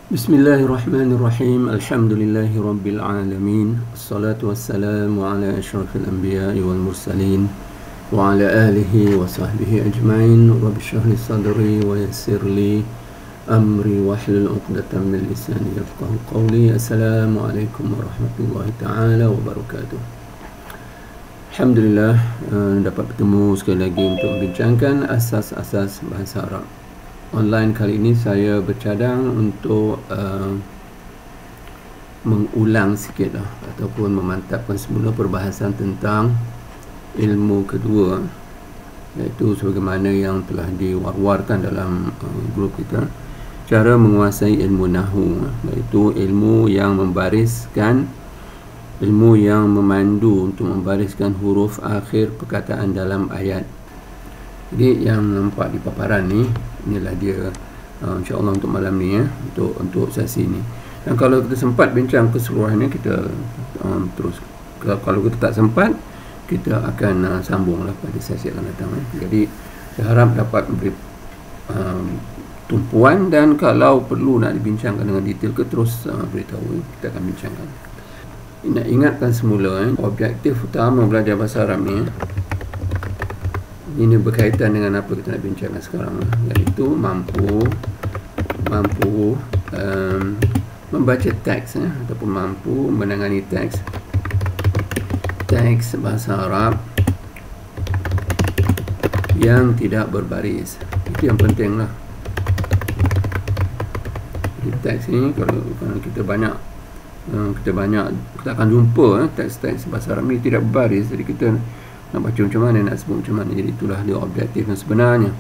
Bismillahirrahmanirrahim. Alhamdulillahi rabbil alamin. Assalatu wassalamu ala asyrafil anbiya'i wal mursalin wa ala alihi wa sahbihi ajma'in. Rabbi shrah li sadri wa yassir li amri wahlul 'uqdatam min lisani yafqahu qawli. Assalamualaikum warahmatullahi taala wabarakatuh. Alhamdulillah, dapat bertemu sekali lagi untuk membincangkan asas-asas bahasa Arab. Online kali ini saya bercadang untuk mengulang sikit ataupun memantapkan semula perbahasan tentang ilmu kedua, iaitu sebagaimana yang telah diwar-warkan dalam grup kita, cara menguasai ilmu Nahwu, iaitu ilmu yang membariskan, ilmu yang memandu untuk membariskan huruf akhir perkataan dalam ayat. Jadi yang nampak di paparan ni, inilah dia insya-Allah untuk malam ni, untuk sesi ni. Dan kalau kita sempat bincang keseluruhannya, kita terus. Kalau kita tak sempat, kita akan sambunglah pada sesi akan datang. Jadi saya harap dapat memberi tumpuan, dan kalau perlu nak dibincangkan dengan detail ke, terus beritahu, kita akan bincangkan. Nak ingatkan semula, objektif utama belajar bahasa Arab ni, ini berkaitan dengan apa kita nak bincangkan sekarang, iaitu mampu membaca teks, ataupun mampu menangani teks bahasa Arab yang tidak berbaris. Itu yang penting lah. Di teks ni, kalau kita akan jumpa teks-teks bahasa Arab ni tidak berbaris. Jadi kita nak baca macam mana, nak sebut macam mana. Jadi itulah dia objektif yang sebenarnya.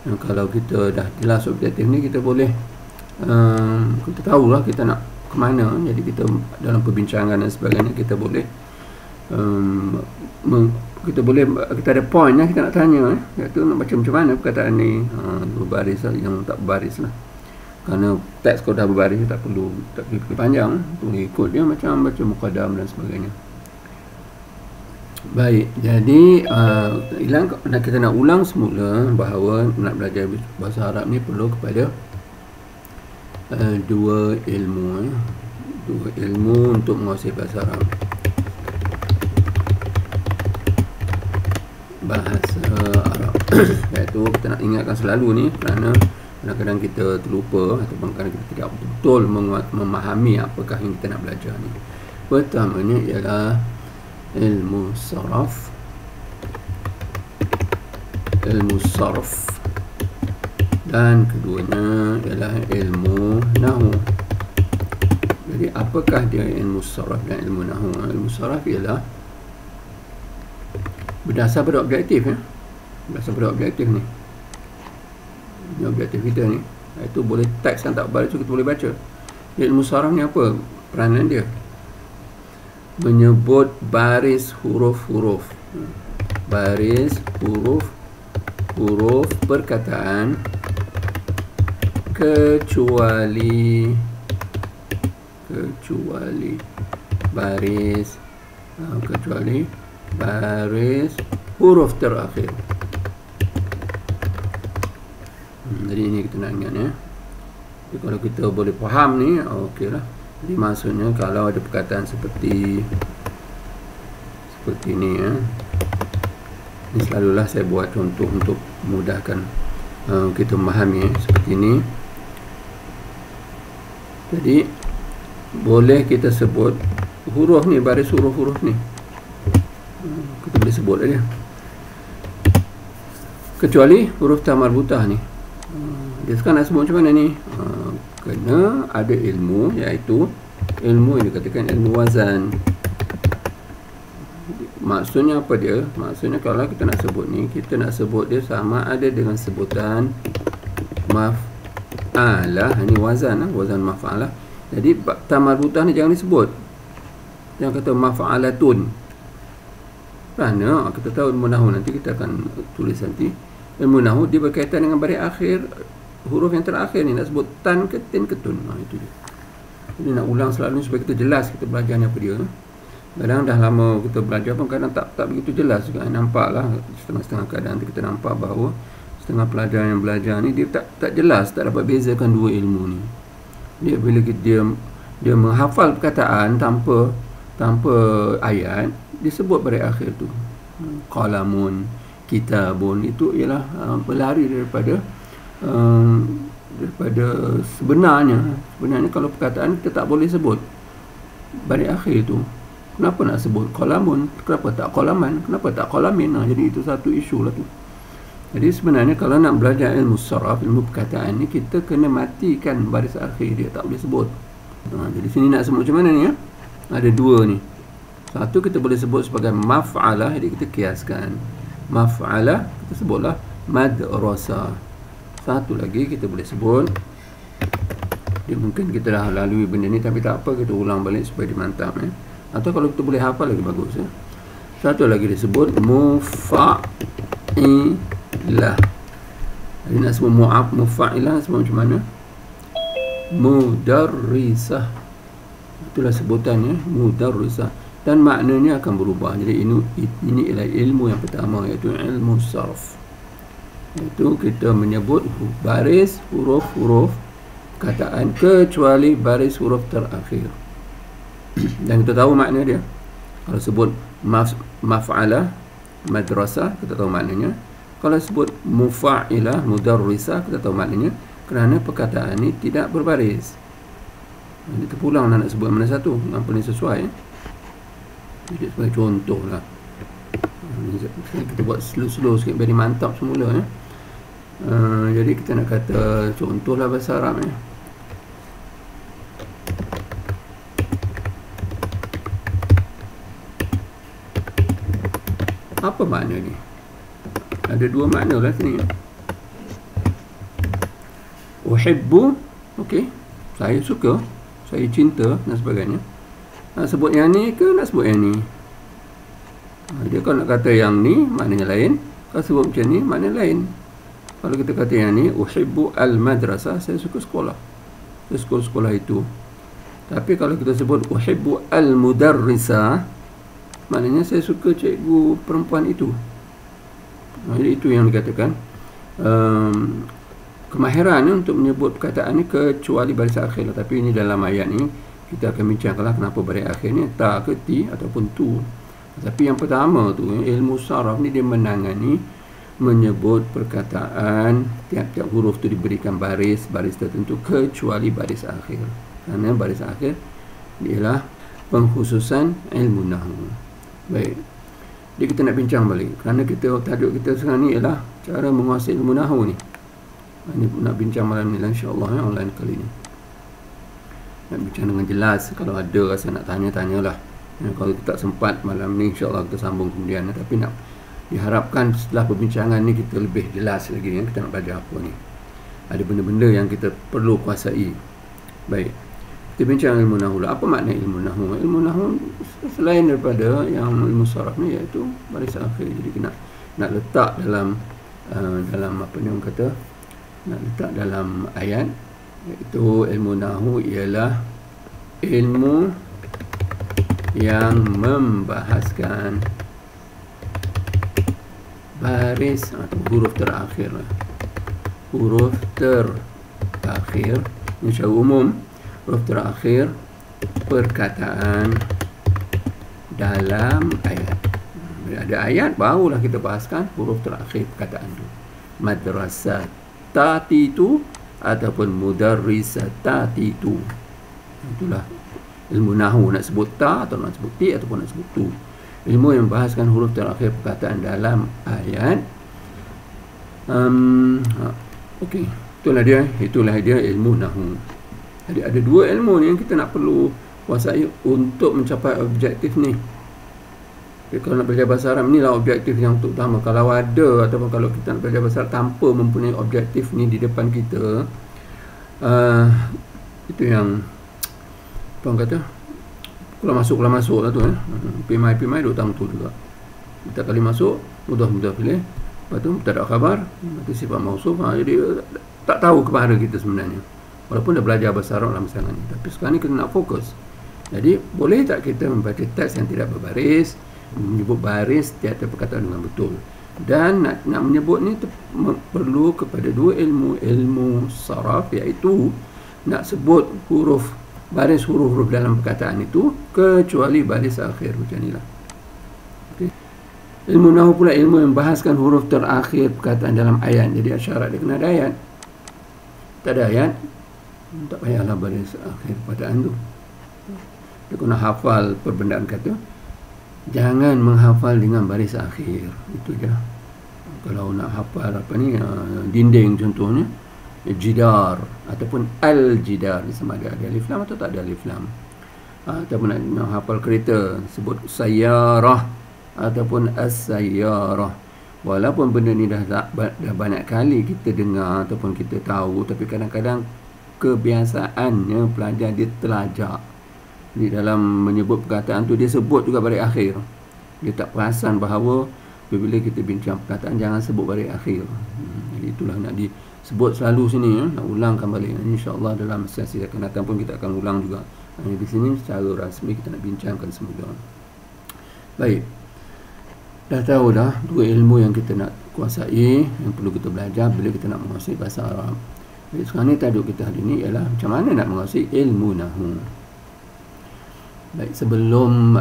Dan kalau kita dah jelas objektif ni, kita boleh kita tahulah kita nak ke mana. Jadi kita dalam perbincangan dan sebagainya, kita boleh kita ada point yang kita nak tanya, iaitu nak baca macam mana perkataan ni, berbaris lah, yang tak berbaris lah. Kerana teks kalau dah berbaris, tak perlu panjang, boleh ikut dia macam baca muqaddam dan sebagainya. Baik, jadi kita nak ulang semula bahawa nak belajar bahasa Arab ni perlu kepada dua ilmu untuk menguasai bahasa Arab. Bahasa Arab iaitu kita nak ingatkan selalu ni, kerana kadang-kadang kita terlupa ataupun kadang kita tidak betul memahami apakah yang kita nak belajar ni. Pertamanya ialah ilmu saraf, dan keduanya ialah ilmu Nahwu. Jadi apakah dia ilmu saraf dan ilmu Nahwu? Ilmu saraf ialah berdasar pada objektif, berdasar pada objektif ni. Ini objektif kita ni, iaitu boleh teks yang tak baris, kita boleh baca. Ilmu saraf ni apa peranan dia? Menyebut baris huruf-huruf, baris huruf perkataan, kecuali baris huruf terakhir. Jadi ini kita nak ingat, jadi kalau kita boleh faham ni, okey lah. Jadi maksudnya kalau ada perkataan seperti ni, ini selalulah saya buat contoh untuk memudahkan kita memahami, seperti ini. Jadi boleh kita sebut huruf ni, baris huruf-huruf ni, kita boleh sebut aja, kecuali huruf ta marbutah ni. Dia sekarang nak sebut macam mana ni? Kena ada ilmu, iaitu ilmu yang dikatakan ilmu wazan. Maksudnya apa dia? Maksudnya kalau kita nak sebut ni, kita nak sebut dia sama ada dengan sebutan maf'alah. Ini wazan, wazan maf'alah. Jadi ta marbutah ni jangan disebut, jangan kata maf'alatun, kerana kita tahu ilmu Nahwu, nanti kita akan tulis nanti. Ilmu Nahwu dia berkaitan dengan baris akhir, huruf yang terakhir ni, nak sebut tan ke tin ke tun. Itu dia. Jadi nak ulang selalu supaya kita jelas kita belajar ni apa dia. Kadang dah lama kita belajar pun kadang tak begitu jelas juga. Nampaklah setengah-setengah keadaan kita nampak bahawa setengah pelajar yang belajar ni dia tak jelas, tak dapat bezakan dua ilmu ni. Bila dia menghafal perkataan tanpa ayat, disebut pada akhir tu. Qalamun, kitabun, itu ialah berlari daripada sebenarnya kalau perkataan kita tak boleh sebut pada akhir tu. Kenapa nak sebut qalamun? Kenapa tak qalaman? Kenapa tak qalamin? Jadi itu satu isu lah tu. Jadi sebenarnya kalau nak belajar ilmu saraf, ilmu perkataan ni, kita kena matikan baris akhir dia, tak boleh sebut. Jadi sini nak sebut macam mana ni ya? Ada dua ni. Satu kita boleh sebut sebagai maf'alah, jadi kita kiaskan. Maf'alah kita sebutlah madrasah. Satu lagi kita boleh sebut, mungkin kita dah lalui benda ni tapi tak apa, kita ulang balik supaya dimantap ya. Atau kalau kita boleh hafal lagi bagus ya. Satu lagi disebut mufa'ilah. Jadi nak sebut mufa'ilah sebut macam mana? Mudarrisah. Itulah sebutannya, mudarrisah. Dan maknanya akan berubah. Jadi ini ialah ilmu yang pertama, iaitu ilmu sarf. Itu kita menyebut baris huruf-huruf kataan kecuali baris huruf terakhir. Dan kita tahu makna dia. Kalau sebut maf'alah, madrasah, kita tahu maknanya. Kalau sebut mufa'ilah, mudarrisah, kita tahu maknanya. Kerana perkataan ini tidak berbaris. Jadi kita pulang nak sebut mana satu yang paling sesuai. Jadi sebagai contoh lah. Kita buat slow-slow sikit biar mantap semula ya. Jadi kita nak kata contoh lah bahasa Arab ya. Apa makna ni? Ada dua makna lah sini. Uhibbu, okey, saya suka, saya cinta dan sebagainya. Nak sebut yang ni ke nak sebut yang ni? Dia kalau nak kata yang ni maknanya lain, kalau sebut macam ni maknanya lain. Kalau kita kata yang ni, uhibbu al-madrasah, saya suka sekolah, saya suka sekolah itu. Tapi kalau kita sebut uhibbu al-mudarrisah, maknanya saya suka cikgu perempuan itu. Jadi itu yang dikatakan kemahiran ni untuk menyebut perkataan ni kecuali baris akhir. Tapi ini dalam ayat ni kita akan bincangkanlah kenapa baris akhir ni ta ke ti ataupun tu. Tapi yang pertama tu, ilmu saraf ni dia menangani menyebut perkataan tiap-tiap huruf tu diberikan baris tertentu kecuali baris akhir. Kerana baris akhir ialah pengkhususan ilmu nahwu. Baik. Jadi kita nak bincang balik. Kerana tajuk kita sekarang ni ialah cara menguasai ilmu nahwu ni. Ini nak bincang malam ni insya-Allah ya, online kali ni. Nak bincang dengan jelas. Kalau ada rasa nak tanya-tanyalah. Kalau kita tak sempat malam ni, insya-Allah kita sambung kemudian. Tapi nak diharapkan setelah perbincangan ni kita lebih jelas lagi ya, kita nak belajar apa ni. Ada benda-benda yang kita perlu kuasai. Baik. Kita bincang ilmu nahwu. Apa makna ilmu nahwu? Ilmu nahwu selain daripada yang ilmu saraf ni, iaitu baris akhir. Jadi kita nak letak dalam apa ni orang kata, nak letak dalam ayat, iaitu ilmu nahwu ialah ilmu yang membahaskan baris atau huruf terakhir. Huruf terakhir ini secara umum, huruf terakhir perkataan dalam ayat. Bila ada ayat barulah kita bahaskan huruf terakhir perkataan itu. Madrasah tati tu ataupun mudarrisatati tu. Itulah ilmu nahwu, nak sebut ta atau nak sebut ti ataupun nak sebut tu. Ilmu yang membahaskan huruf terakhir perkataan dalam ayat. Okey, itulah dia ilmu nahwu. Jadi ada dua ilmu ni yang kita nak perlu kuasai untuk mencapai objektif ni. Jadi kalau nak belajar bahasa Arab, inilah objektif yang utama. Kalau ada ataupun kalau kita nak belajar bahasa Arab tanpa mempunyai objektif ni di depan kita, itu yang orang kata keluar masuk lah tu PMI duk tang tu juga. Kita kali masuk mudah pilih, lepas tu tak ada khabar, nanti sifat mausuf. Jadi tak tahu kepada kita sebenarnya, walaupun dah belajar bahasa Arab lama sangat ni. Tapi sekarang ni kita nak fokus. Jadi boleh tak kita membaca teks yang tidak berbaris, menyebut baris tiap-tiap perkataan dengan betul. Dan nak menyebut ni perlu kepada dua ilmu saraf, iaitu nak sebut baris huruf-huruf dalam perkataan itu kecuali baris akhir. Macam inilah. Okay. Ilmu nahwu pula ilmu yang membahaskan huruf terakhir perkataan dalam ayat. Jadi syarat dia kena ada ayat. Tak ada ayat, tak payahlah baris akhir perkataan tu. Dia kena hafal perbendaan kata. Jangan menghafal dengan baris akhir. Itu je. Kalau nak hafal dinding contohnya, jidar ataupun al-jidar, sama ada alif lam atau tak ada alif lam. Ataupun nak hafal kereta, sebut sayyarah ataupun as-sayyarah. Walaupun benda ni dah banyak kali kita dengar ataupun kita tahu, tapi kadang-kadang kebiasaannya pelajar dia terlajak. Di dalam menyebut perkataan tu dia sebut juga baris akhir. Dia tak perasan bahawa bila kita bincang perkataan jangan sebut baris akhir. Jadi itulah nak disebut selalu sini, nak ulangkan balik. InsyaAllah dalam sesi akan datang pun kita akan ulang juga. Di sini secara rasmi kita nak bincangkan semula. Baik. Dah tahu dah dua ilmu yang kita nak kuasai, yang perlu kita belajar bila kita nak menguasai bahasa Arab. Jadi sekarang ni tajuk kita hari ni ialah macam mana nak menguasai ilmu nahwu. Baik, sebelum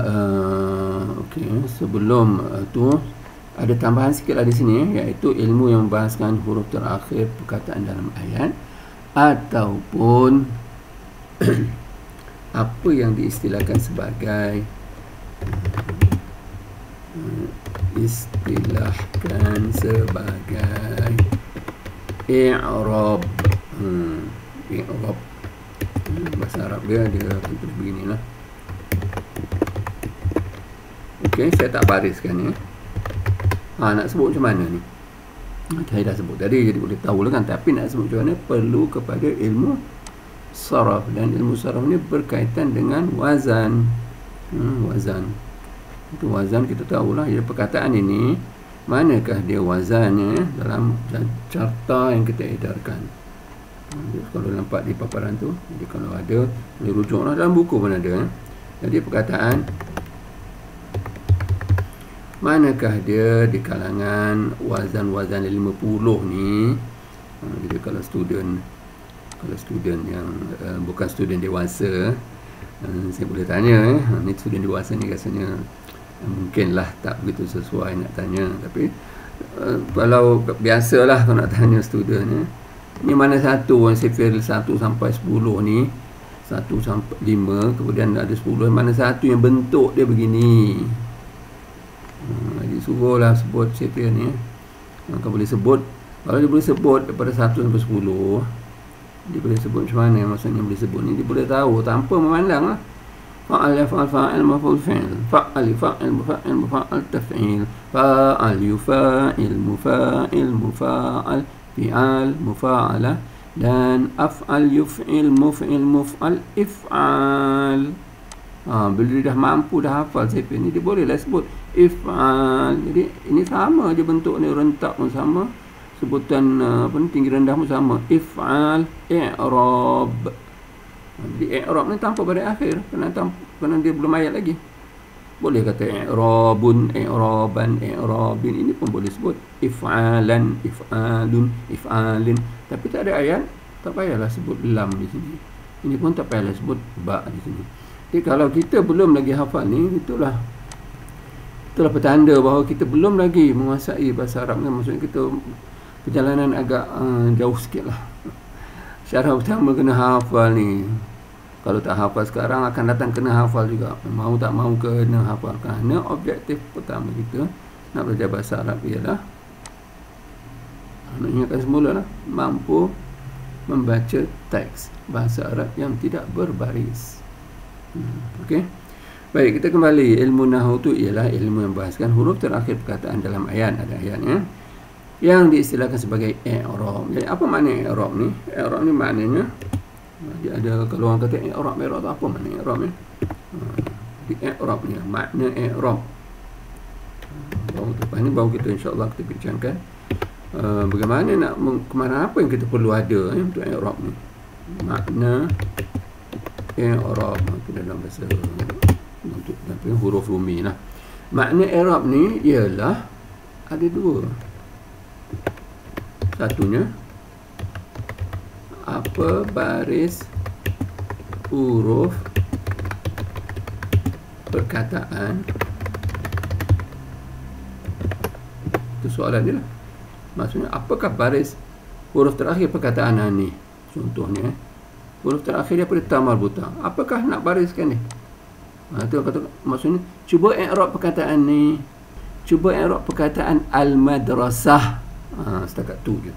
tu ada tambahan sikit lah di sini, iaitu ilmu yang membahaskan huruf terakhir perkataan dalam ayat ataupun apa yang diistilahkan sebagai i'rab. I'rab bahasa Arab dia tulis beginilah. Okey, saya tak bariskan ya. Nak sebut macam mana ni? Saya dah sebut tadi, jadi boleh tahu lah kan. Tapi nak sebut macam mana perlu kepada ilmu saraf, dan ilmu saraf ni berkaitan dengan wazan. Wazan. Itu wazan kita tahulah, ya, perkataan ini manakah dia wazannya dalam carta yang kita edarkan. Kalau nampak di paparan tu, jadi kalau ada boleh rujuklah dalam buku pun ada. Jadi perkataan manakah dia di kalangan wazan-wazan 50 ni. Jadi kalau student yang bukan student dewasa, saya boleh tanya, ni student dewasa ni rasanya mungkinlah tak begitu sesuai nak tanya, tapi kalau biasalah kalau nak tanya student ni mana satu sifir 1 sampai 10 ni, 1 sampai 5, kemudian ada 10, mana satu yang bentuk dia begini. Jadi suruhlah sebut sifir ni. Maka boleh sebut, kalau dia boleh sebut daripada 1 sampai 10, dia boleh sebut macam mana maksudnya boleh sebut ni, dia boleh tahu tanpa memandang lah. Fa'al yaf'al fa'il maf'ul fi'il, fa'al yufa'il mufa'il mufa'al taf'il, fa'al yufa'il mufa'il mufa'al fi'al mufa'ala, dan af'al yuf'il muf'il muf'al if'al. Bila dia dah mampu, dah hafal sifir ni, dia bolehlah sebut if'al. Jadi ini sama je bentuk ni, rentak pun sama, sebutan tinggi rendah pun sama. If'al, i'rab. Di i'rab ni tanpa baris akhir, kerana dia belum ayat lagi. Boleh kata i'rabun, i'raban, i'rabin, ini pun boleh sebut if'alan, if'alun, if'alin. Tapi tak ada ayat, tak payahlah sebut lam di sini. Ini pun tak payahlah sebut ba di sini. Jadi kalau kita belum lagi hafal ni, itulah petanda bahawa kita belum lagi menguasai bahasa Arab ni. Maksudnya kita perjalanan agak jauh sikit lah. Syarat utama kena hafal ni. Kalau tak hafal sekarang, akan datang kena hafal juga. Mau tak mau kena hafal. Kerana objektif pertama kita nak belajar bahasa Arab ialah, nak ingatkan semula lah, mampu membaca teks bahasa Arab yang tidak berbaris. Okey. Baik, kita kembali. Ilmu nahwu tu ialah ilmu yang membahaskan huruf terakhir perkataan dalam ayat. Ada ayatnya yang diistilahkan sebagai i'rab. Jadi apa makna i'rab ni? I'rab ni maknanya, dia ada, kalau orang kata i'rab tu apa makna i'rab ni? Di i'rab ni makna i'rab. Lepas ni baru kita insya-Allah kita bincangkan bagaimana nak kemana, apa yang kita perlu ada untuk i'rab ni. Makna i'rab itu dalam bahasa untuk huruf rumi lah. Makna i'rab ni ialah ada dua. Satunya apa baris huruf perkataan. Itu soalan dia lah. Maksudnya apakah baris huruf terakhir perkataan ni? Contohnya huruf terakhir daripada ta marbuta. Apakah nak bariskan ni? Itu kata, maksudnya cuba i'rab perkataan ni. Cuba i'rab perkataan al-madrasah. Setakat tu je.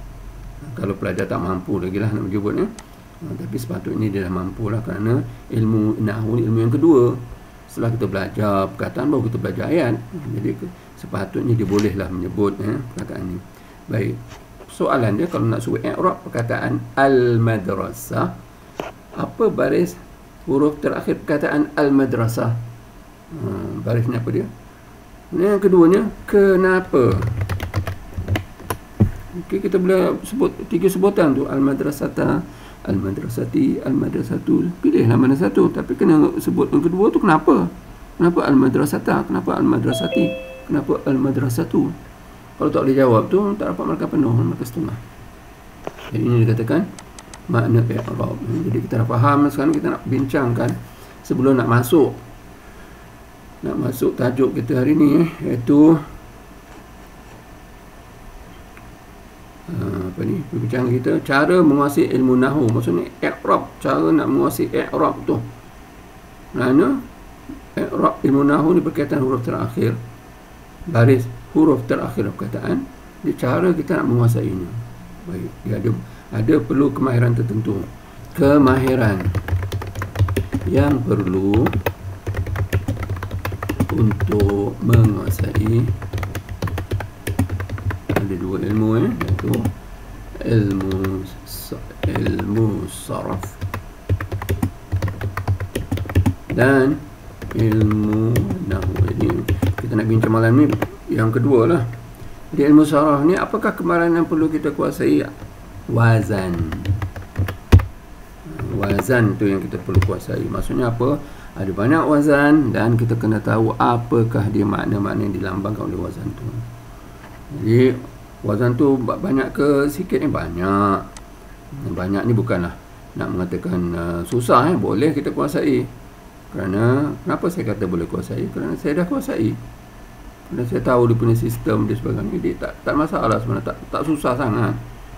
Kalau pelajar tak mampu lagi lah nak menyebutnya. Tapi sepatutnya dia dah mampu lah, kerana ilmu nahwu ni ilmu yang kedua. Setelah kita belajar perkataan baru kita belajar ayat. Jadi sepatutnya dia bolehlah menyebut perkataan ni. Baik. Soalan dia, kalau nak suruh i'rab perkataan al-madrasah, apa baris huruf terakhir perkataan al-madrasah? Barisnya apa dia? Yang keduanya, kenapa? Okey, kita boleh sebut 3 sebutan tu. Al-madrasata, al-madrasati, al-madrasatu. Pilihlah mana satu, tapi kena sebut yang kedua tu kenapa? Kenapa al-madrasata? Kenapa al-madrasati? Kenapa al-madrasatu? Kalau tak boleh jawab tu, tak dapat markah penuh, markah setengah. Jadi ini dikatakan makna i'rab. Jadi kita dah faham. Sekarang kita nak bincangkan sebelum nak masuk tajuk kita hari ni, iaitu perbincangan kita cara menguasai ilmu nahwu. Maksudnya i'rab, cara nak menguasai i'rab tu. Kerana i'rab ilmu nahwu ni berkaitan huruf terakhir, baris huruf terakhir perkataan. Jadi cara kita nak menguasainya. Baik, dia ada perlu kemahiran tertentu. Kemahiran yang perlu untuk menguasai, ada 2 ilmu, iaitu ilmu saraf dan ilmu nahwu. Jadi kita nak bincang malam ni yang kedua lah. Di ilmu saraf ni, apakah kemahiran yang perlu kita kuasai? Wazan. Wazan tu yang kita perlu kuasai. Maksudnya apa? Ada banyak wazan dan kita kena tahu apakah dia makna-makna yang dilambangkan oleh wazan tu. Jadi wazan tu banyak ke sikit ni? Banyak. Banyak ni bukanlah nak mengatakan susah, boleh kita kuasai. Kenapa saya kata boleh kuasai? Kerana saya dah kuasai. Kerana saya tahu dia punya sistem dia sebagainya. Jadi tak masalah sebenarnya, tak susah sangat.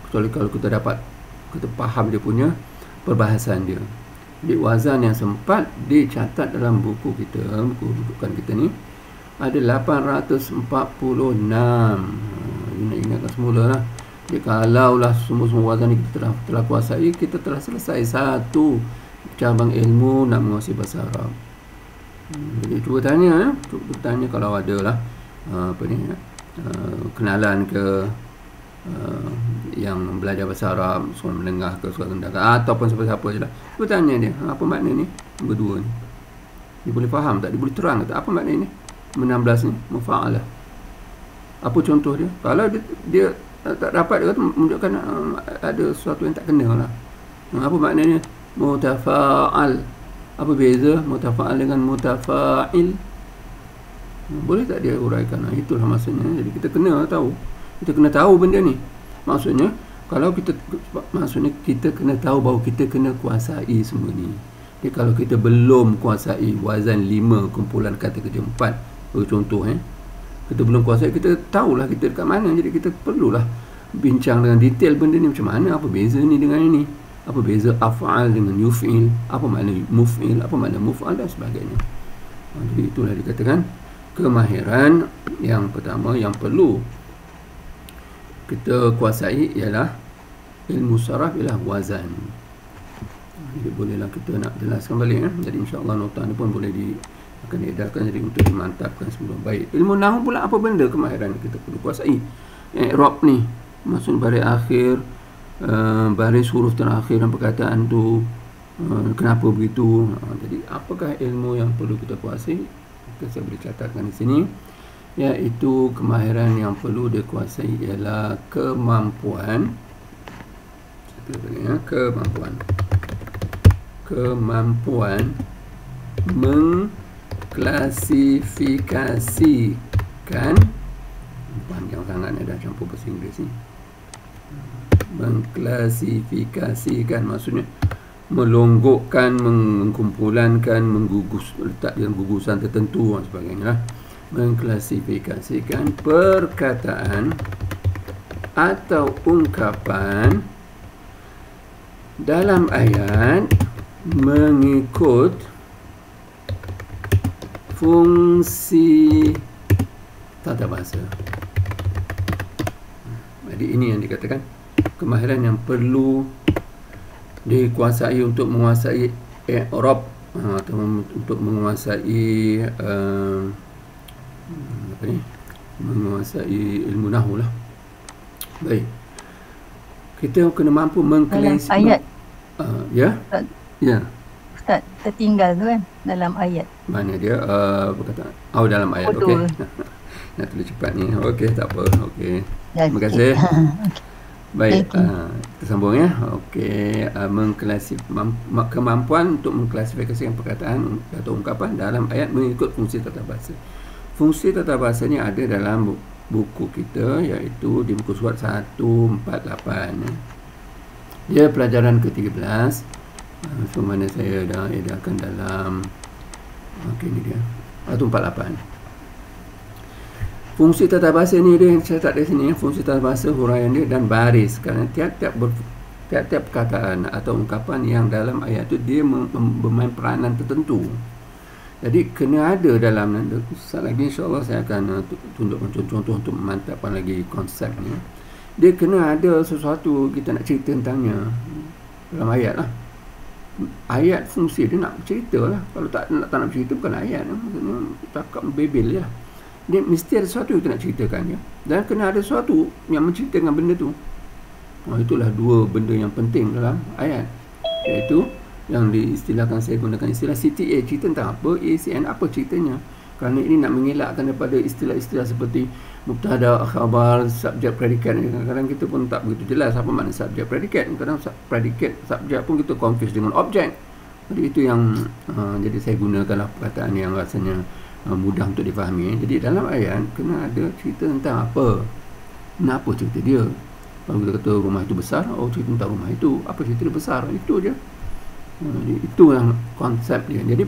Kecuali kalau kita faham dia punya perbahasan dia. Jadi wazan yang sempat dicatat dalam buku kita, buku rujukan kita ni, ada 846. Ini ingatkan semula lah. Jadi kalaulah semua wazan ni kita telah kuasai, kita telah selesai satu cabang ilmu nak menguasai bahasa Arab. Jadi cuba tanya kalau ada lah kenalan ke yang belajar bahasa Arab, sekolah menengah ke sekolah rendah ke, ataupun siapa-siapa je lah. Cuba tanya dia, apa makna ni berdua ni? Dia boleh faham tak? Dia boleh terang tak? Apa makna ni? 16 ni, mufa'alah. Apa contoh dia? Kalau dia tak dapat, dia kata menunjukkan ada sesuatu yang tak kena lah. Apa maknanya? Mutafa'al. Apa beza mutafa'al dengan mutafa'il? Boleh tak dia uraikan? Itulah maksudnya. Jadi kita kena tahu. Kita kena tahu benda ni. Maksudnya kita kena tahu bahawa kita kena kuasai semua ni. Jadi kalau kita belum kuasai wazan 5 kumpulan kata kerja 4, contoh kita belum kuasai, kita tahulah kita dekat mana. Jadi kita perlulah bincang dengan detail benda ni macam mana, apa beza ni dengan ini, apa beza af'al dengan yuf'il, apa makna muf'il, apa makna muf'al dan sebagainya. Jadi itulah dikatakan kemahiran yang pertama yang perlu kita kuasai ialah ilmu saraf, ialah wazan. Jadi bolehlah kita nak jelaskan balik. Jadi insya-Allah nota ni pun boleh akan diedarkan jadi untuk dimantapkan sebelum. Baik, ilmu nahwu pula apa benda kemahiran kita perlu kuasai? I'rab ni maksud baris akhir, baris huruf terakhir dan perkataan tu, kenapa begitu? Jadi apakah ilmu yang perlu kita kuasai? Saya boleh catatkan di sini, iaitu kemahiran yang perlu dikuasai ialah kemampuan mengklasifikasikan, panjang sangat dah campur bahasa Inggeris ni, Mengklasifikasikan maksudnya melonggokkan, mengkumpulankan, menggugus, letak dalam gugusan tertentu dan sebagainya lah. Mengklasifikasikan perkataan atau ungkapan dalam ayat mengikut fungsi tata bahasa. Jadi ini yang dikatakan kemahiran yang perlu dikuasai untuk menguasai i'rab atau untuk menguasai menguasai ilmu nahwu lah. Baik, kita kena mampu mengklasifikasi ayat. Ya, Ustaz, ya. Ustaz, tertinggal tu kan dalam ayat. Mana dia perkataan? Oh, dalam ayat. Okey. Nak tulis cepat ni. Okey, tak apa. Okey. Terima kasih. Baik, kita sambung ya. Okey, kemampuan untuk mengklasifikasikan perkataan atau ungkapan dalam ayat mengikut fungsi tata bahasa. Fungsi tata bahasa ni ada dalam buku kita, iaitu di muka surat 148. Dia pelajaran ke-13. So mana saya dah edarkan dalam ini dia 148. Fungsi tata bahasa ni dia saya tak ada sini, fungsi tata bahasa, huraian dia dan baris, kerana tiap-tiap perkataan atau ungkapan yang dalam ayat tu dia bermain peranan tertentu. Jadi kena ada dalam, sekejap lagi insya-Allah saya akan tunjukkan contoh-contoh untuk memantapkan lagi konsepnya. Dia kena ada sesuatu kita nak cerita tentangnya dalam ayat lah. Ayat fungsi dia nak cerita lah. Kalau tak nak cerita bukan ayat, maksudnya cakap bebel je lah. Dia mesti ada sesuatu yang kita nak ceritakan ya. Dan kena ada sesuatu yang menceritakan benda tu. Itulah dua benda yang penting dalam ayat, iaitu yang diistilahkan, saya gunakan istilah CTA, cerita tentang apa, ACN apa ceritanya. Kerana ini nak mengelakkan daripada istilah-istilah seperti mubtada, khabar, subjek, predikat. Kadang-kadang kita pun tak begitu jelas apa makna subjek, predikat. Kadang predikat, subjek pun kita confuse dengan objek. Jadi itu yang jadi saya gunakanlah perkataan yang rasanya mudah untuk difahami. Jadi dalam ayat kena ada cerita tentang apa, kenapa cerita dia. Kalau kita kata rumah itu besar, cerita tentang rumah itu, apa cerita dia besar, itu je. Jadi itu yang konsep dia. Jadi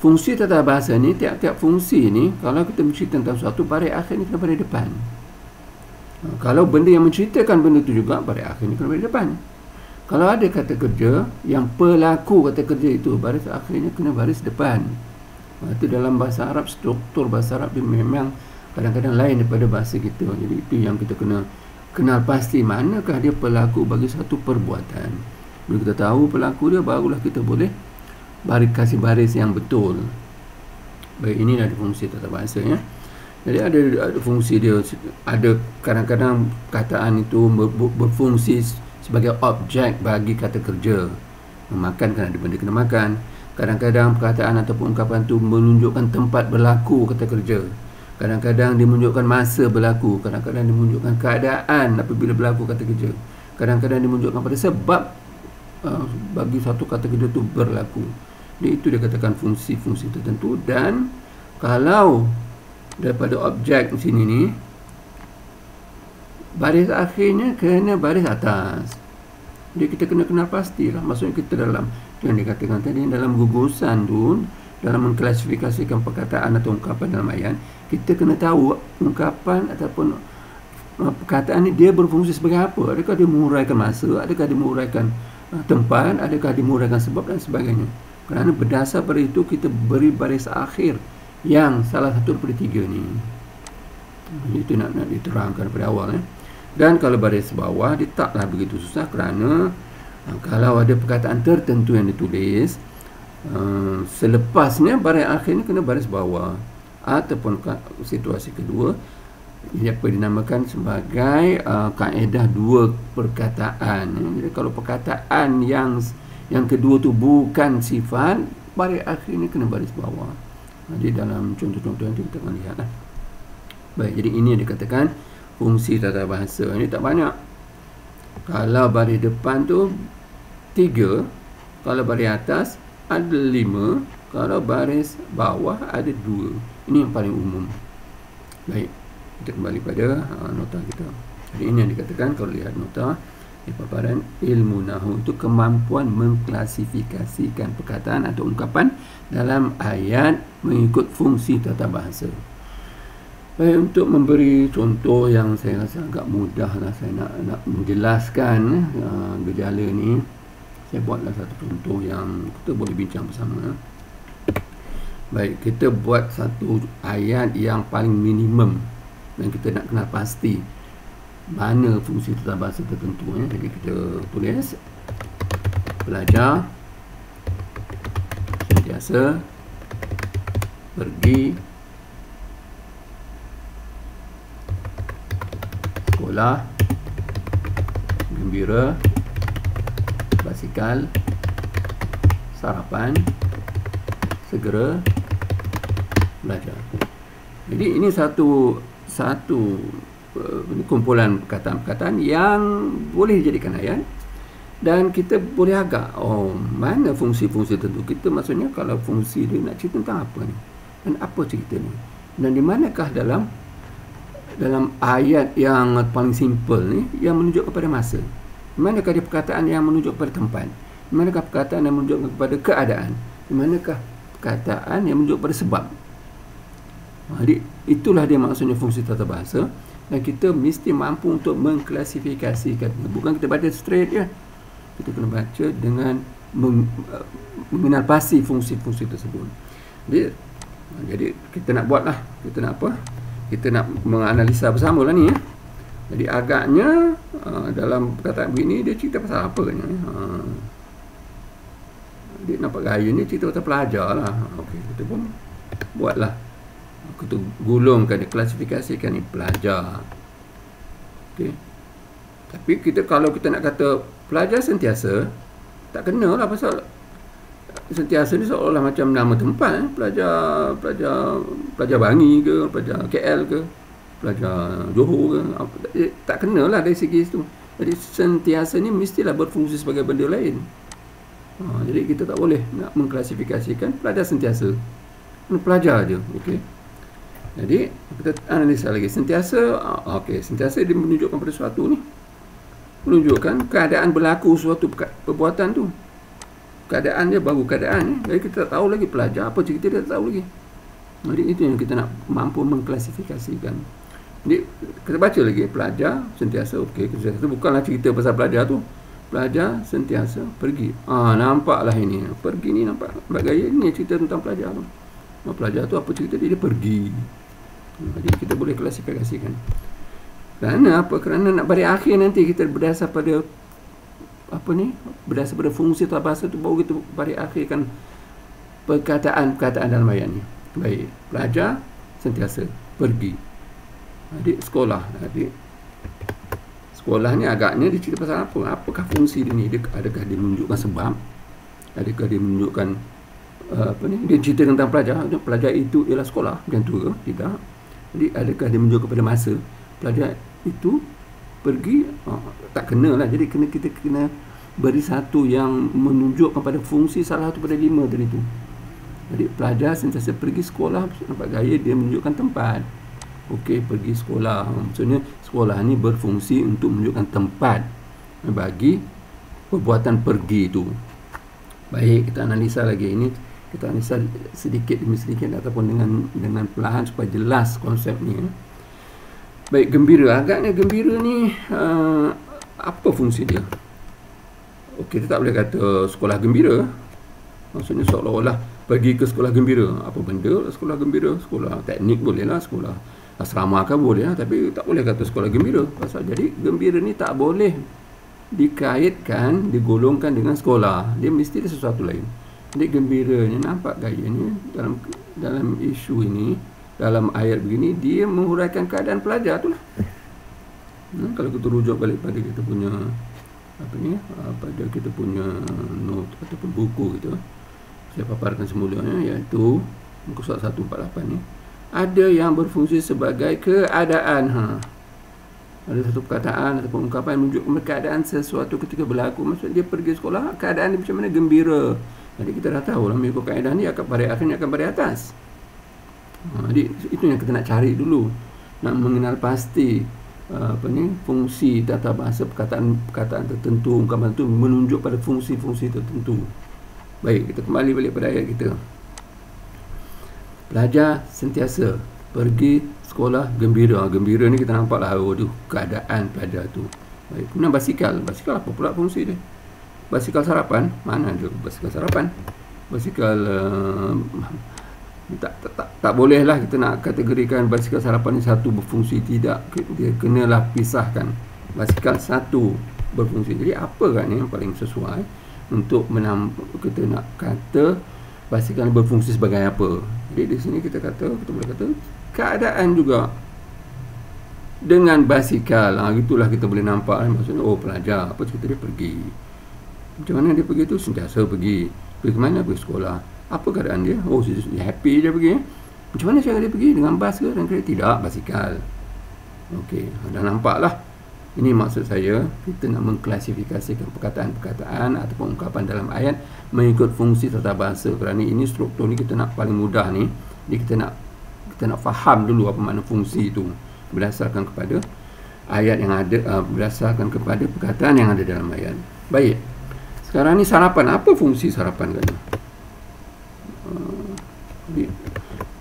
fungsi tata bahasa ni, tiap-tiap fungsi ni, kalau kita mencerita tentang suatu, baris akhir ni kena baris depan. Kalau benda yang menceritakan benda itu juga, baris akhir ni kena baris depan. Kalau ada kata kerja yang pelaku kata kerja itu, baris akhirnya kena baris depan. Itu dalam bahasa Arab, struktur bahasa Arab dia memang kadang-kadang lain daripada bahasa kita. Jadi itu yang kita kena kenal pasti, manakah dia pelaku bagi satu perbuatan. Bila kita tahu pelaku dia, barulah kita boleh kasih baris yang betul. Baik, inilah fungsi tata bahasa ya. Jadi ada fungsi dia. Ada kadang-kadang kataan itu berfungsi sebagai objek bagi kata kerja. Makan kan ada benda kena makan. Kadang-kadang perkataan ataupun ungkapan itu menunjukkan tempat berlaku kata kerja. Kadang-kadang dia menunjukkan masa berlaku. Kadang-kadang dia menunjukkan keadaan apabila berlaku kata kerja. Kadang-kadang dia menunjukkan pada sebab bagi satu kata kerja itu berlaku. Jadi itu dia katakan fungsi-fungsi tertentu. Dan kalau daripada objek sini ni, baris akhirnya kena baris atas. Jadi kita kena kenal pastilah. Maksudnya kita dalam yang dikatakan tadi, dalam gugusan tu, dalam mengklasifikasikan perkataan atau ungkapan dalam ayat, kita kena tahu ungkapan ataupun perkataan ni dia berfungsi sebagai apa. Adakah dia menguraikan masa, adakah dia menguraikan tempat, adakah dia menguraikan sebab dan sebagainya. Kerana berdasar pada itu kita beri baris akhir yang salah satu daripada tiga ni. Itu nak diterangkan pada awal Dan kalau baris bawah dia taklah begitu susah, kerana kalau ada perkataan tertentu yang ditulis, selepasnya baris akhir ni kena baris bawah. Ataupun situasi kedua, ini apa dinamakan sebagai kaedah dua perkataan. Jadi kalau perkataan yang kedua tu bukan sifat, baris akhir ni kena baris bawah. Jadi dalam contoh-contoh yang kita akan lihat lah. Baik, jadi ini yang dikatakan fungsi tata bahasa. Ini tak banyak. Kalau baris depan tu 3, kalau baris atas ada 5, kalau baris bawah ada 2. Ini yang paling umum. Baik, kita kembali pada nota kita. Jadi ini yang dikatakan kalau lihat nota di paparan ilmu nahwu itu kemampuan mengklasifikasikan perkataan atau ungkapan dalam ayat mengikut fungsi tata bahasa. Baik, untuk memberi contoh yang saya rasa agak mudah lah, saya nak menjelaskan gejala ni, saya buatlah satu contoh yang kita boleh bincang bersama. Baik, kita buat satu ayat yang paling minimum dan kita nak kenal pasti mana fungsi tata bahasa tertentu. Jadi kita tulis pelajar sentiasa pergi sekolah, gembira, basikal, sarapan, segera belajar. Jadi ini satu kumpulan perkataan-perkataan yang boleh dijadikan ayat dan kita boleh agak mana fungsi-fungsi tertentu. Kita maksudnya kalau fungsi dia nak cerita tentang apa ni dan apa cerita ni dan di manakah dalam ayat yang paling simple ni yang menunjuk kepada masa, di manakah dia perkataan yang menunjuk kepada tempat, di manakah perkataan yang menunjuk kepada keadaan, di manakah perkataan yang menunjuk kepada sebab. Jadi itulah dia maksudnya fungsi tata bahasa. Dan kita mesti mampu untuk mengklasifikasikannya. Bukan kita baca straight je. Kita kena baca dengan mengenal pasti fungsi-fungsi tersebut. Jadi kita nak buat lah. Kita nak apa? Kita nak menganalisa bersama lah ni. Jadi agaknya dalam perkataan begini dia cerita pasal apa kan? Dia nampak gaya ni cerita pasal pelajar lah. Okey, kita pun buatlah. Kita gulungkan, klasifikasikan ni pelajar. Okey. Tapi kalau kita nak kata pelajar sentiasa, tak kena lah pasal sentiasa ni seolah-olah macam nama tempat. Pelajar Bangi ke, pelajar KL ke, pelajar Johor ke, tak kena lah dari segi itu. Jadi sentiasa ni mestilah berfungsi sebagai benda lain. Jadi kita tak boleh nak mengklasifikasikan pelajar sentiasa. Pelajar je. Okey. Jadi kita analisa lagi sentiasa. Okey, sentiasa dia menunjukkan pada sesuatu ni, menunjukkan keadaan berlaku suatu perbuatan tu. Keadaan dia baru keadaan ni. Jadi kita tak tahu lagi pelajar apa cerita dia, tak tahu lagi. Jadi itu yang kita nak mampu mengklasifikasikan. Jadi kita baca lagi pelajar sentiasa. Okey, sentiasa bukanlah cerita pasal pelajar tu. Pelajar sentiasa pergi. Nampaklah ini. Pergi ni nampak gaya ni cerita tentang pelajar tu. Pelajar tu apa cerita dia pergi. Jadi kita boleh klasifikasikan. Kerana apa? Kerana nak bagi akhir nanti kita berdasar pada berdasar pada fungsi tata bahasa tu baru kita bagi akhirkan perkataan dalam ayat ni. Baik, pelajar sentiasa pergi. Jadi sekolah. Jadi sekolah ni agaknya dia cerita pasal apa? Apakah fungsi dia ni? Adakah dia menunjukkan sebab? Adakah dia menunjukkan dia cerita tentang pelajar itu ialah sekolah, macam tu ke? Tidak. Jadi adakah dia menunjuk kepada masa pelajar itu pergi? Tak kena lah. Jadi kita kena beri satu yang menunjuk kepada fungsi salah satu pada 5 tadi tu. Jadi pelajar sentiasa pergi sekolah, nampak gaya dia menunjukkan tempat. Okey, pergi sekolah, maksudnya sekolah ni berfungsi untuk menunjukkan tempat bagi perbuatan pergi itu. Baik, kita analisa lagi ini. Kita analisa sedikit demi sedikit ataupun dengan perlahan supaya jelas konsepnya. Baik, gembira. Agaknya gembira ni apa fungsi dia? Okey, kita tak boleh kata sekolah gembira. Maksudnya seolah-olah pergi ke sekolah gembira. Apa benda sekolah gembira? Sekolah teknik boleh lah, sekolah asrama kan boleh lah, tapi tak boleh kata sekolah gembira. Pasal jadi gembira ni tak boleh dikaitkan, digolongkan dengan sekolah. Dia mesti ada sesuatu lain. Jadi gembiranya nampak gayanya dalam isu ini, dalam ayat begini, dia menghuraikan keadaan pelajar tu lah. Kalau kita rujuk balik pada kita punya pada kita punya note ataupun buku kita, saya paparkan semulanya, iaitu muka surat 148 ni, ada yang berfungsi sebagai keadaan. Ada satu perkataan ataupun ungkapan yang menunjukkan keadaan sesuatu ketika berlaku. Maksudnya dia pergi sekolah, keadaan dia macam mana? Gembira. Jadi kita dah tahu lah, mengikut kaedah ni akan pada akhirnya akan pada atas. Jadi itu yang kita nak cari dulu, nak mengenal pasti fungsi tata bahasa perkataan tertentu, ungkapan itu menunjuk pada fungsi-fungsi tertentu. Baik, kita kembali balik pada ayat kita. Pelajar sentiasa pergi sekolah gembira. Gembira ni kita nampak lah, keadaan pelajar tu. Baik, kemudian basikal. Basikal apa pula fungsi dia? Basikal sarapan, mana ada basikal sarapan? Basikal tak bolehlah kita nak kategorikan basikal sarapan ni satu berfungsi, tidak. Dia kenalah pisahkan. Basikal satu berfungsi. Jadi apa kan yang paling sesuai untuk kita nak kata basikal ni berfungsi sebagai apa? Jadi di sini kita boleh kata keadaan juga dengan basikal. Itulah kita boleh nampak, maksudnya pelajar apa cerita dia pergi. Macam mana dia pergi tu? Sentiasa pergi. Pergi ke mana? Pergi sekolah. Apa keadaan dia? Dia happy dia pergi. Macam mana cara dia pergi? Dengan bas ke? Dan kereta? Tidak, basikal. Okey, dah nampak lah. Ini maksud saya, kita nak mengklasifikasikan perkataan-perkataan ataupun ungkapan dalam ayat mengikut fungsi tata bahasa. Kerana ini struktur ni kita nak paling mudah ni. Jadi kita nak faham dulu apa makna fungsi itu berdasarkan kepada ayat yang ada, berdasarkan kepada perkataan yang ada dalam ayat. Baik. Sekarang ni sarapan. Apa fungsi sarapan kan?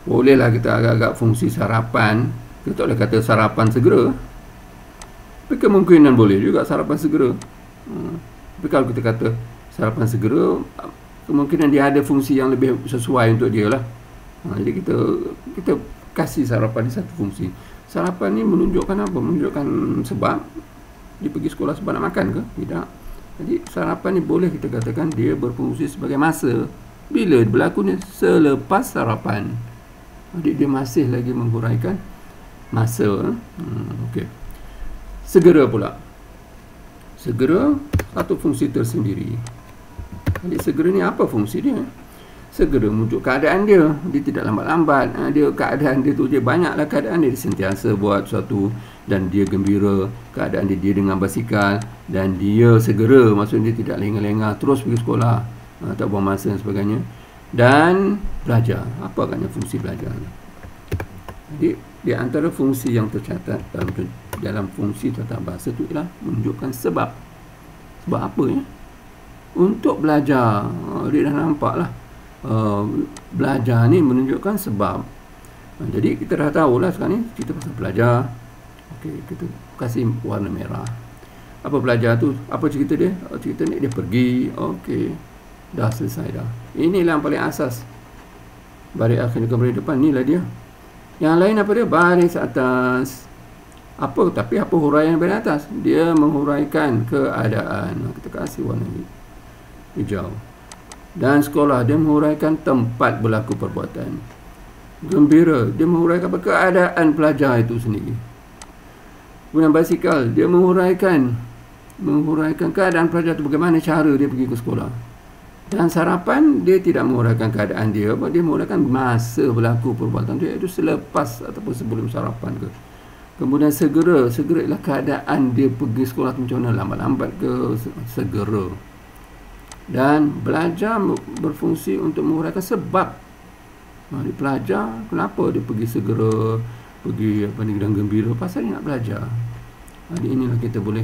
Bolehlah kita agak-agak fungsi sarapan. Kita tak boleh kata sarapan segera. Tapi kemungkinan boleh juga sarapan segera. Tapi kalau kita kata sarapan segera, kemungkinan dia ada fungsi yang lebih sesuai untuk dia lah. Jadi kita kasih sarapan ni satu fungsi. Sarapan ni menunjukkan apa? Menunjukkan sebab dia pergi sekolah sebab nak makan ke? Tidak. Jadi sarapan ni boleh kita katakan dia berfungsi sebagai masa. Bila berlakunya? Selepas sarapan. Jadi dia masih lagi menghuraikan masa. Okey. Segera pula. Segera satu fungsi tersendiri. Jadi segera ni apa fungsi dia? Segera menunjuk keadaan dia. Dia tidak lambat-lambat. Keadaan dia tu je, banyaklah keadaan dia. Dia sentiasa buat sesuatu dan dia gembira. Keadaan dia dengan basikal dan dia segera, maksudnya dia tidak lengah-lengah terus pergi sekolah, tak buang masa dan sebagainya. Dan belajar. Apa agaknya fungsi belajar? Jadi di antara fungsi yang tercatat dalam fungsi tata bahasa itu ialah menunjukkan sebab. Sebab apa ya? Untuk belajar. Dia dah nampak lah. Belajar ni menunjukkan sebab. Jadi kita dah tahulah sekarang ni kita pasal belajar. Okey, kita kasih warna merah. Apa belajar tu? Apa cerita dia? Cerita ni dia pergi. Okey, dah selesai dah. Inilah yang paling asas. Baris akhir ke baris depan, inilah dia. Yang lain apa dia? Baris atas. Tapi apa huraian baris atas? Dia menghuraikan keadaan. Kita kasih warna hijau. Dan sekolah, dia menghuraikan tempat berlaku perbuatan. Gembira, dia menghuraikan keadaan pelajar itu sendiri. Kemudian basikal, dia menghuraikan keadaan pelajar itu, bagaimana cara dia pergi ke sekolah. Dan sarapan, dia tidak menghuraikan keadaan dia, dia menghuraikan masa berlaku perbuatan dia, itu selepas ataupun sebelum sarapan ke. Kemudian segera ialah keadaan dia pergi sekolah macam mana, lambat-lambat ke, segera. Dan belajar berfungsi untuk menghuraikan sebab. Dia belajar, kenapa dia pergi segera, pergi dan gembira, pasal dia nak belajar. Jadi inilah kita boleh,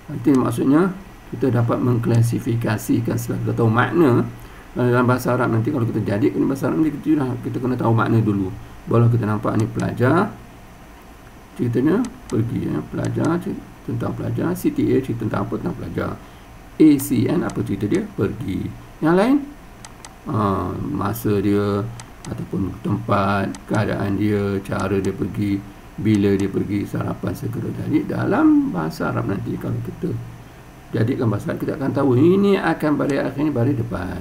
nanti maksudnya kita dapat mengklasifikasikan setelah kita tahu makna. Dalam bahasa Arab nanti kalau kita jadikan bahasa Arab nanti kita kena tahu makna dulu. Baru kita nampak ni pelajar, ceritanya pergi ya. Pelajar tentang pelajar, CTA cerita tentang apa? Tentang pelajar. ACN apa cerita dia? Pergi. Yang lain masa dia ataupun tempat, keadaan dia, cara dia pergi, bila dia pergi, sarapan segera. Jadi dalam bahasa Arab nanti kalau kita jadikan bahasa Arab, kita akan tahu ini akan baris akhir ni baris depan,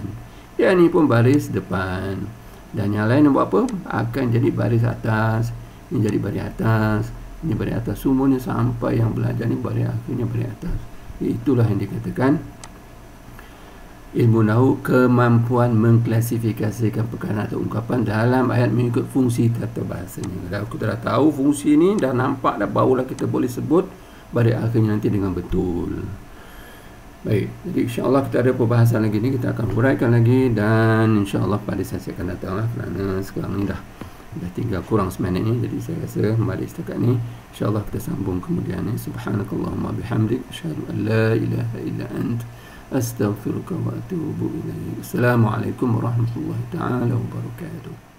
yang ni pun baris depan, dan yang lain buat apa? Akan jadi baris atas, ini jadi baris atas, ini baris atas, semuanya sampai yang belajar ni baris akhirnya baris atas. Itulah yang dikatakan ilmu nahwu, kemampuan mengklasifikasikan perkataan atau ungkapan dalam ayat mengikut fungsi tata bahasanya. Kalau kita dah tahu fungsi ni, dah nampak dah, barulah kita boleh sebut baris akhirnya nanti dengan betul. Baik, jadi insya-Allah kita ada perbahasan lagi ni, kita akan huraikan lagi dan insya-Allah pada sesi akan datang lah, kerana sekarang ni dah dah tinggal kurang seminit ni, jadi saya rasa balik setakat ni. InsyaAllah kita sambung kemudian ni. Subhanakallahumma bihamdik, asyhadu an la ilaha illa ant, astaghfiruka wa atubu ilaik. Assalamualaikum warahmatullahi taala wabarakatuh.